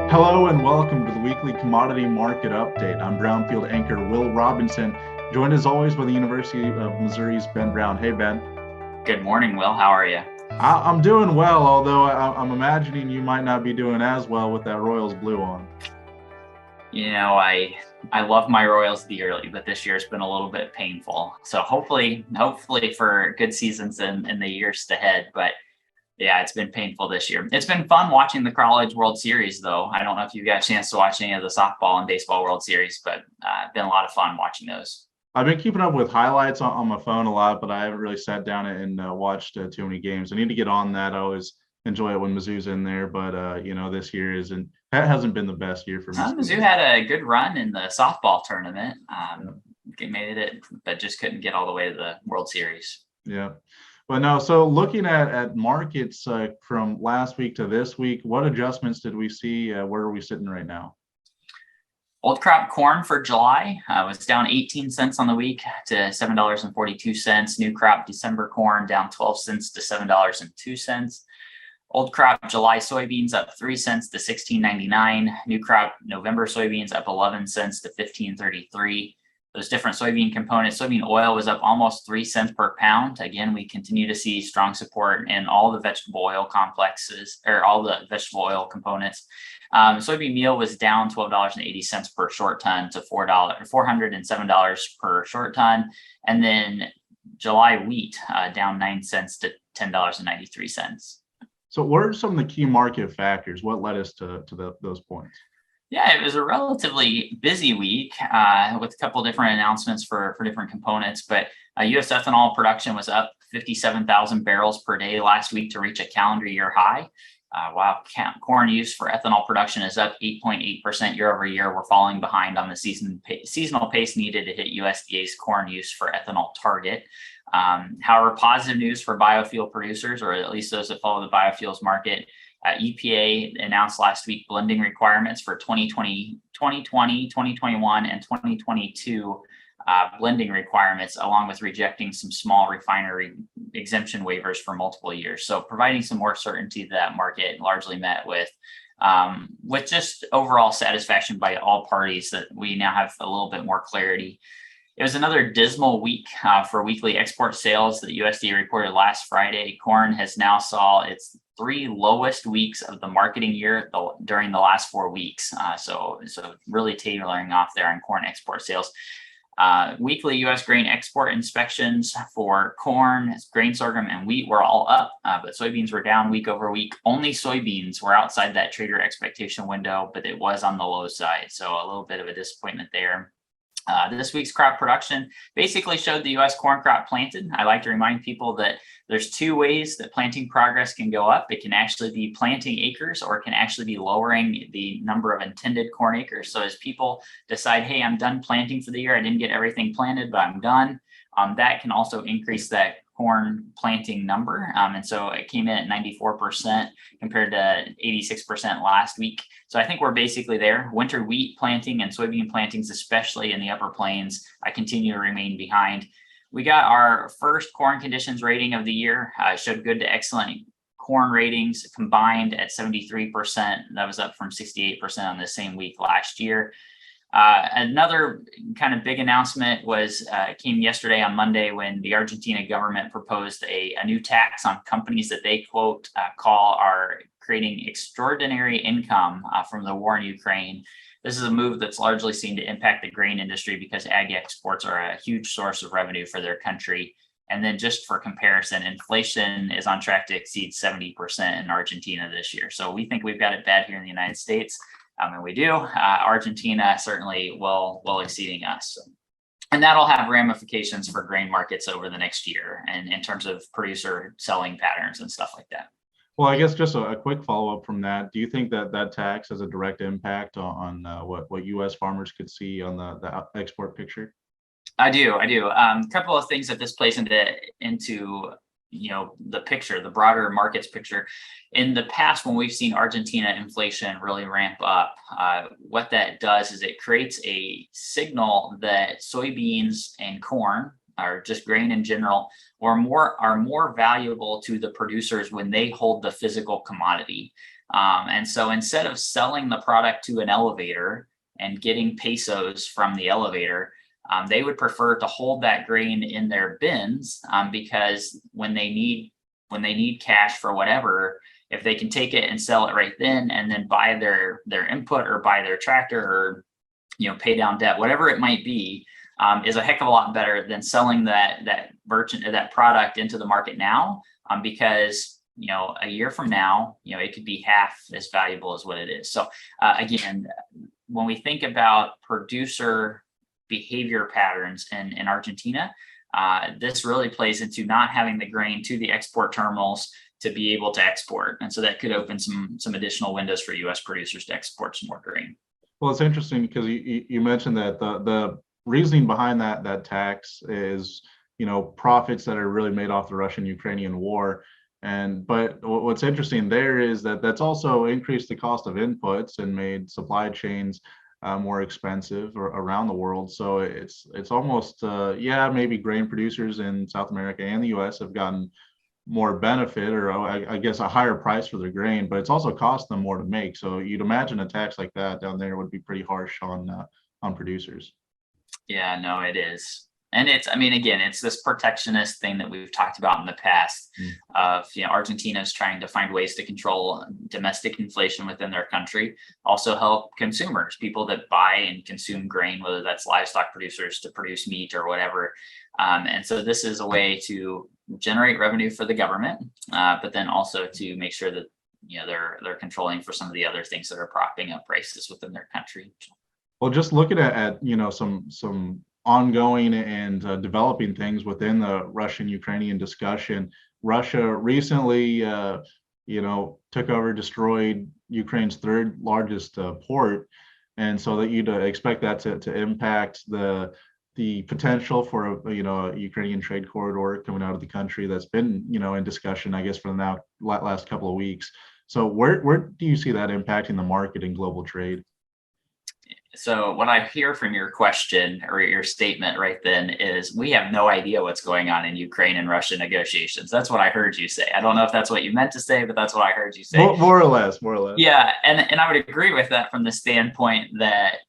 Hello and welcome to the weekly commodity market update. I'm Brownfield anchor Will Robinson, joined as always by the University of Missouri's Ben Brown. Hey, Ben. Good morning, Will. How are you? I'm doing well, although I'm imagining you might not be doing as well with that Royals blue on. I love my Royals dearly, but this year's been a little bit painful. So hopefully for good seasons in the years ahead. But yeah, it's been painful this year. It's been fun watching the College World Series, though. I don't know if you got a chance to watch any of the softball and baseball World Series, but been a lot of fun watching those. I've been keeping up with highlights on my phone a lot, but I haven't really sat down and watched too many games. I need to get on that. I always enjoy it when Mizzou's in there, but this year hasn't been the best year for Mizzou Mizzou. had a good run in the softball tournament. Made it, but just couldn't get all the way to the World Series. Yeah. But no, so looking at markets from last week to this week, what adjustments did we see? Where are we sitting right now? Old crop corn for July was down 18 cents on the week to $7.42. New crop December corn down 12 cents to $7.02. Old crop July soybeans up 3 cents to $16.99. New crop November soybeans up 11 cents to $15.33. Those different soybean components. Soybean oil was up almost 3 cents per pound. Again, we continue to see strong support in all the vegetable oil complexes, or all the vegetable oil components. Soybean meal was down $12.80 per short ton to $407 per short ton. And then July wheat down 9 cents to $10.93. So what are some of the key market factors? What led us to those points? Yeah, it was a relatively busy week with a couple different announcements for different components, but U.S. ethanol production was up 57,000 barrels per day last week to reach a calendar year high. While corn use for ethanol production is up 8.8% year over year, we're falling behind on the seasonal pace needed to hit USDA's corn use for ethanol target. However, positive news for biofuel producers, or at least those that follow the biofuels market. EPA announced last week blending requirements for 2020, 2021, and 2022 blending requirements, along with rejecting some small refinery exemption waivers for multiple years. So providing some more certainty to that market, largely met with just overall satisfaction by all parties that we now have a little bit more clarity. It was another dismal week for weekly export sales that USDA reported last Friday. Corn has now saw its 3 lowest weeks of the marketing year during the last 4 weeks. So really tailoring off there on corn export sales. Weekly U.S. grain export inspections for corn, grain sorghum, and wheat were all up, but soybeans were down week over week. Only soybeans were outside that trader expectation window, but it was on the low side. So a little bit of a disappointment there. This week's crop production basically showed the U.S. corn crop planted. I like to remind people that there's 2 ways that planting progress can go up. It can actually be planting acres, or it can actually be lowering the number of intended corn acres. So as people decide, hey, I'm done planting for the year, I didn't get everything planted, but I'm done, that can also increase that corn planting number. And so it came in at 94% compared to 86% last week. So I think we're basically there. Winter wheat planting and soybean plantings, especially in the upper plains, I continue to remain behind. We got our first corn conditions rating of the year, showed good to excellent corn ratings combined at 73%. That was up from 68% on the same week last year. Another kind of big announcement came yesterday on Monday when the Argentina government proposed a new tax on companies that they quote are creating extraordinary income from the war in Ukraine. This is a move that's largely seen to impact the grain industry because ag exports are a huge source of revenue for their country. And then just for comparison, inflation is on track to exceed 70% in Argentina this year. So we think we've got it bad here in the United States. And we do. Argentina certainly well exceeding us. And that'll have ramifications for grain markets over the next year and in terms of producer selling patterns and stuff like that. Well, I guess just a quick follow-up from that. Do you think that tax has a direct impact on what U.S. farmers could see on the export picture? I do. A couple of things that this plays into the picture, the broader markets picture. In the past, when we've seen Argentina inflation really ramp up, what that does is it creates a signal that soybeans and corn, or just grain in general, are more valuable to the producers when they hold the physical commodity. And so instead of selling the product to an elevator and getting pesos from the elevator, they would prefer to hold that grain in their bins, because when they need cash for whatever, if they can take it and sell it right then and then buy their input or buy their tractor or pay down debt, whatever it might be, is a heck of a lot better than selling that product into the market now, because a year from now, it could be half as valuable as what it is. So again, when we think about producer behavior patterns in Argentina, this really plays into not having the grain to the export terminals to be able to export. And so that could open some additional windows for US producers to export some more grain. Well, it's interesting because you mentioned that the reasoning behind that tax is, profits that are really made off the Russian-Ukrainian war. But what's interesting there is that that's also increased the cost of inputs and made supply chains more expensive around the world. So it's almost, maybe grain producers in South America and the US have gotten more benefit, or I guess a higher price for their grain, but it's also cost them more to make. So you'd imagine a tax like that down there would be pretty harsh on producers. Yeah, no, it is. And it's this protectionist thing that we've talked about in the past of, Argentina is trying to find ways to control domestic inflation within their country, also help consumers, people that buy and consume grain, whether that's livestock producers to produce meat or whatever. And so this is a way to generate revenue for the government, but then also to make sure that, they're controlling for some of the other things that are propping up prices within their country. Well, just looking at some ongoing and developing things within the Russian-Ukrainian discussion. Russia recently, took over, destroyed Ukraine's third largest port, and so that you'd expect that to impact the potential for a Ukrainian trade corridor coming out of the country that's been in discussion, I guess, for the last couple of weeks. So where do you see that impacting the market and global trade? So what I hear from your question or your statement right then is we have no idea what's going on in Ukraine and Russia negotiations. That's what I heard you say. I don't know if that's what you meant to say, but that's what I heard you say. More or less. Yeah. And I would agree with that from the standpoint that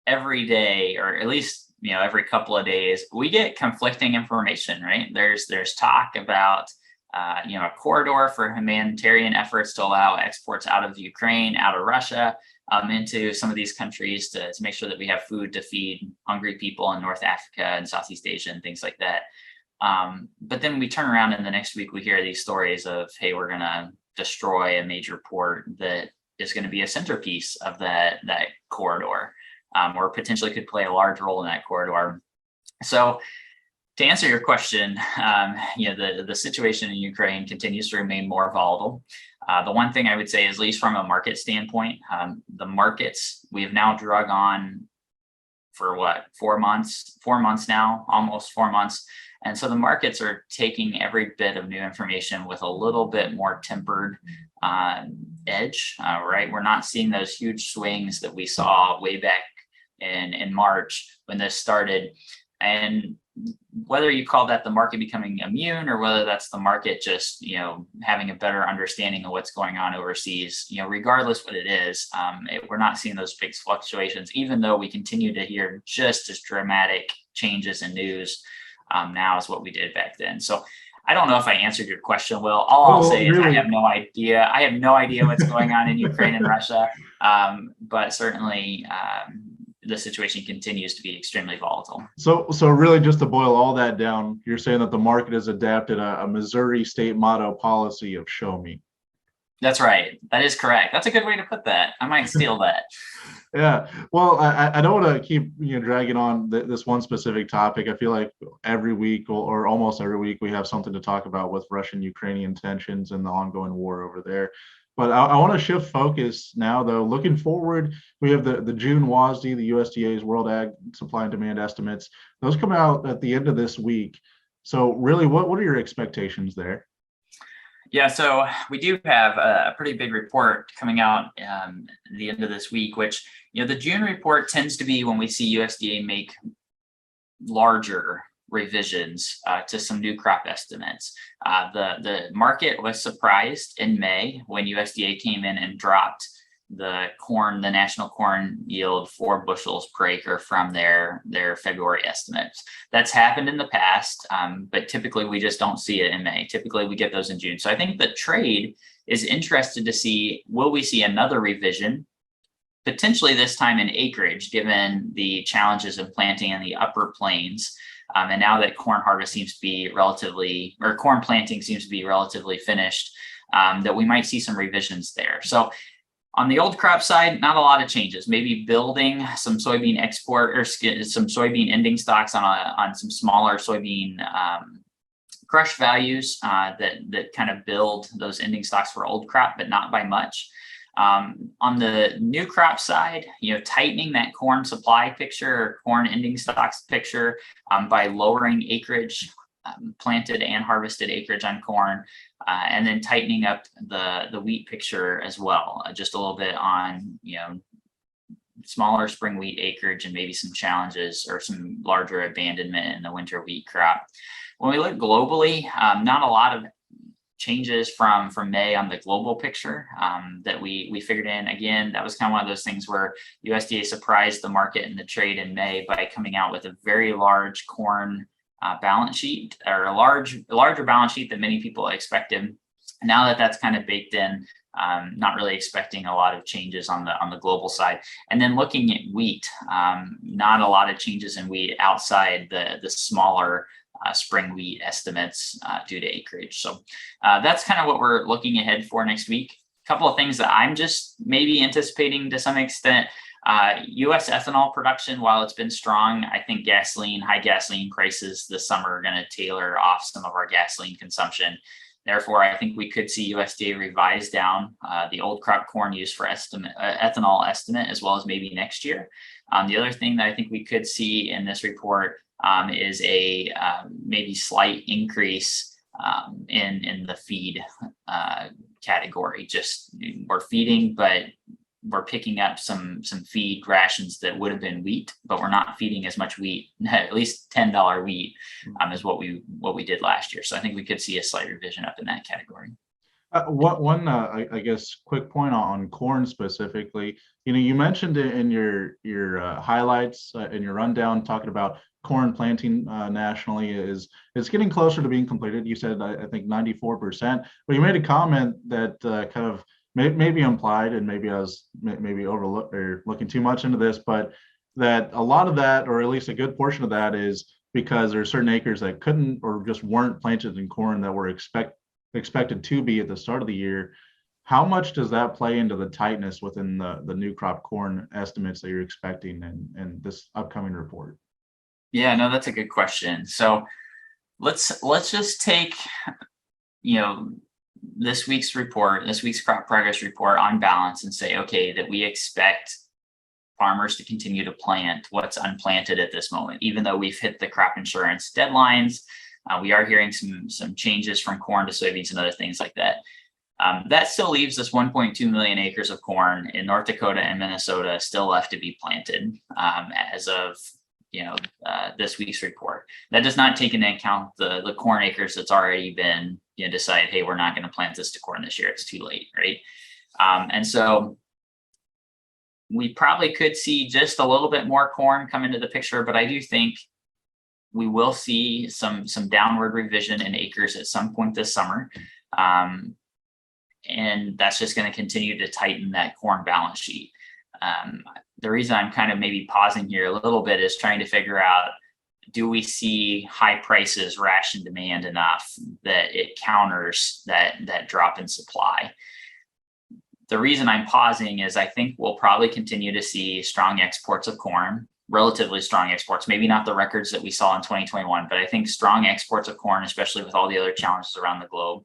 every day, or at least, every couple of days, we get conflicting information, right? There's talk about, a corridor for humanitarian efforts to allow exports out of Ukraine, out of Russia, into some of these countries to make sure that we have food to feed hungry people in North Africa and Southeast Asia and things like that. But then we turn around and the next week we hear these stories of, hey, we're going to destroy a major port that is going to be a centerpiece of that corridor, or potentially could play a large role in that corridor. So to answer your question, the situation in Ukraine continues to remain more volatile. The one thing I would say is, at least from a market standpoint, the markets we have now drug on for 4 months now, almost 4 months. And so the markets are taking every bit of new information with a little bit more tempered edge, right? We're not seeing those huge swings that we saw way back in March when this started. And whether you call that the market becoming immune, or whether that's the market just, having a better understanding of what's going on overseas, regardless what it is, we're not seeing those big fluctuations, even though we continue to hear just as dramatic changes in news now as what we did back then. So I don't know if I answered your question well. All I'll say is I have no idea. I have no idea what's going on in Ukraine and Russia, but certainly the situation continues to be extremely volatile. So really, just to boil all that down, you're saying that the market has adapted a Missouri state motto policy of "show me." That's right. That is correct. That's a good way to put that. I might steal that. Yeah. Well, I don't want to keep dragging on this one specific topic. I feel like every week or almost every week we have something to talk about with Russian-Ukrainian tensions and the ongoing war over there. But I want to shift focus now, though. Looking forward, we have the June WASDE, the USDA's World Ag Supply and Demand Estimates. Those come out at the end of this week. So really, what are your expectations there? Yeah, so we do have a pretty big report coming out at the end of this week, which, the June report tends to be when we see USDA make larger revisions to some new crop estimates. The market was surprised in May when USDA came in and dropped the national corn yield 4 bushels per acre from their February estimates. That's happened in the past, but typically we just don't see it in May. Typically we get those in June. So I think the trade is interested to see, will we see another revision, potentially this time in acreage, given the challenges of planting in the upper plains. And now that corn harvest seems to be corn planting seems to be relatively finished, that we might see some revisions there. So on the old crop side, not a lot of changes, maybe building some soybean export or some soybean ending stocks on some smaller soybean crush values that kind of build those ending stocks for old crop, but not by much. On the new crop side, tightening that corn supply picture or corn ending stocks picture by lowering acreage, planted and harvested acreage on corn, and then tightening up the wheat picture as well, just a little bit on smaller spring wheat acreage and maybe some challenges or some larger abandonment in the winter wheat crop. When we look globally, not a lot of changes from May on the global picture that we figured in. Again, that was kind of one of those things where USDA surprised the market and the trade in May by coming out with a very large corn balance sheet, or a larger balance sheet than many people expected. Now that that's kind of baked in, not really expecting a lot of changes on the global side. And then looking at wheat, not a lot of changes in wheat outside the smaller spring wheat estimates due to acreage. So that's kind of what we're looking ahead for next week. A couple of things that I'm just maybe anticipating to some extent. US ethanol production, while it's been strong, I think high gasoline prices this summer are going to tailor off some of our gasoline consumption. Therefore, I think we could see USDA revise down the old crop corn use for ethanol estimate, as well as maybe next year. The other thing that I think we could see in this report is a maybe slight increase in the feed category. Just we're feeding, but we're picking up some feed rations that would have been wheat, but we're not feeding as much wheat, at least $10 wheat, as what we did last year. So I think we could see a slight revision up in that category. I guess, quick point on corn specifically. You mentioned it in your highlights in your rundown, talking about corn planting nationally is getting closer to being completed. You said I think 94%, but you made a comment that kind of maybe implied, and maybe I was maybe overlooked or looking too much into this, but that a lot of that, or at least a good portion of that, is because there are certain acres that couldn't or just weren't planted in corn that were expected to be at the start of the year. How much does that play into the tightness within the new crop corn estimates that you're expecting in this upcoming report? Yeah, no, that's a good question. So let's just take, this week's crop progress report on balance, and say, okay, that we expect farmers to continue to plant what's unplanted at this moment, even though we've hit the crop insurance deadlines. We are hearing some changes from corn to soybeans and other things like that. That still leaves us 1.2 million acres of corn in North Dakota and Minnesota still left to be planted as of this week's report. That does not take into account the corn acres that's already been decided, hey, we're not going to plant this to corn this year, it's too late, right? And so we probably could see just a little bit more corn come into the picture, but I do think we will see some downward revision in acres at some point this summer. And that's just going to continue to tighten that corn balance sheet. The reason I'm kind of maybe pausing here a little bit is trying to figure out, do we see high prices ration demand enough that it counters that drop in supply? The reason I'm pausing is I think we'll probably continue to see strong exports of corn, relatively strong exports, maybe not the records that we saw in 2021, but I think strong exports of corn, especially with all the other challenges around the globe.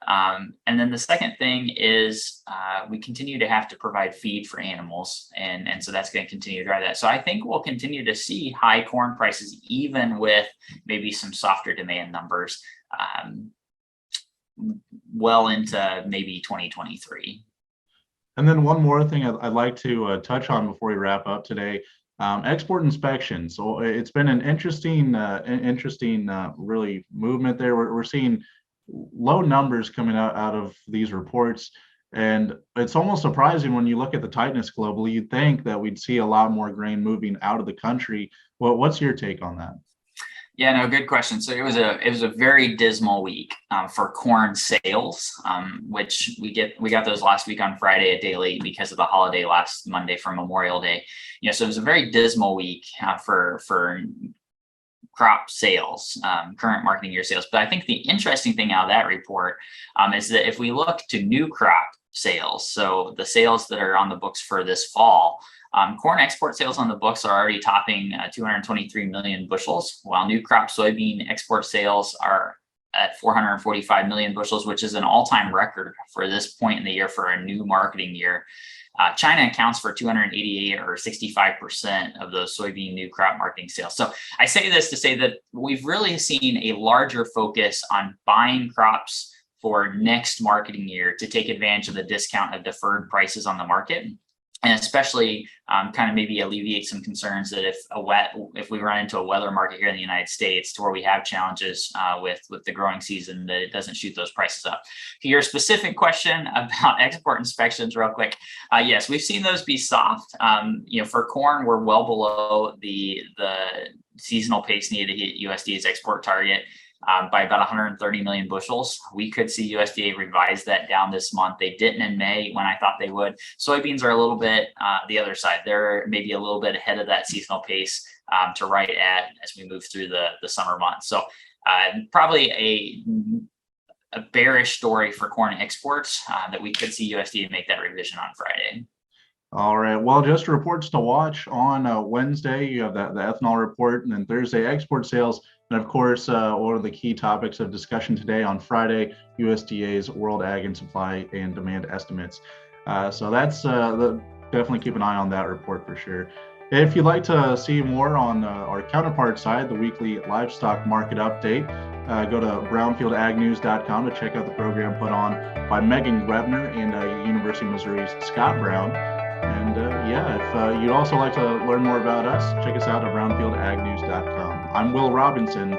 And then the second thing is we continue to have to provide feed for animals, and so that's going to continue to drive that. So I think we'll continue to see high corn prices, even with maybe some softer demand numbers, well into maybe 2023. And then one more thing I'd like to touch on before we wrap up today. Export inspection. So it's been an interesting, really movement there. We're seeing low numbers coming out of these reports. And it's almost surprising when you look at the tightness globally. You'd think that we'd see a lot more grain moving out of the country. Well, what's your take on that? Yeah, no, good question. So it was a very dismal week for corn sales, which we got those last week on Friday, a day late because of the holiday last Monday for Memorial Day. So it was a very dismal week for crop sales, current marketing year sales. But I think the interesting thing out of that report is that if we look to new crop sales, so the sales that are on the books for this fall, corn export sales on the books are already topping 223 million bushels, while new crop soybean export sales are at 445 million bushels, which is an all-time record for this point in the year for a new marketing year. China accounts for 288 or 65% of those soybean new crop marketing sales. So I say this to say that we've really seen a larger focus on buying crops for next marketing year to take advantage of the discount of deferred prices on the market. And especially kind of maybe alleviate some concerns that if we run into a weather market here in the United States to where we have challenges with the growing season, that it doesn't shoot those prices up. To your specific question about export inspections, real quick, yes, we've seen those be soft. For corn, we're well below the seasonal pace needed to hit USDA's export target. By about 130 million bushels. We could see USDA revise that down this month. They didn't in May when I thought they would. Soybeans are a little bit the other side. They're maybe a little bit ahead of that seasonal pace to right at as we move through the summer months. So probably a bearish story for corn exports that we could see USDA make that revision on Friday. All right. Well, just reports to watch on Wednesday. You have the ethanol report, and then Thursday export sales. And of course, one of the key topics of discussion today on Friday, USDA's World Ag and Supply and Demand Estimates. So that's definitely keep an eye on that report for sure. If you'd like to see more on our counterpart side, the weekly livestock market update, go to brownfieldagnews.com to check out the program put on by Megan Grebner and University of Missouri's Scott Brown. And if you'd also like to learn more about us, check us out at brownfieldagnews.com. I'm Will Robinson.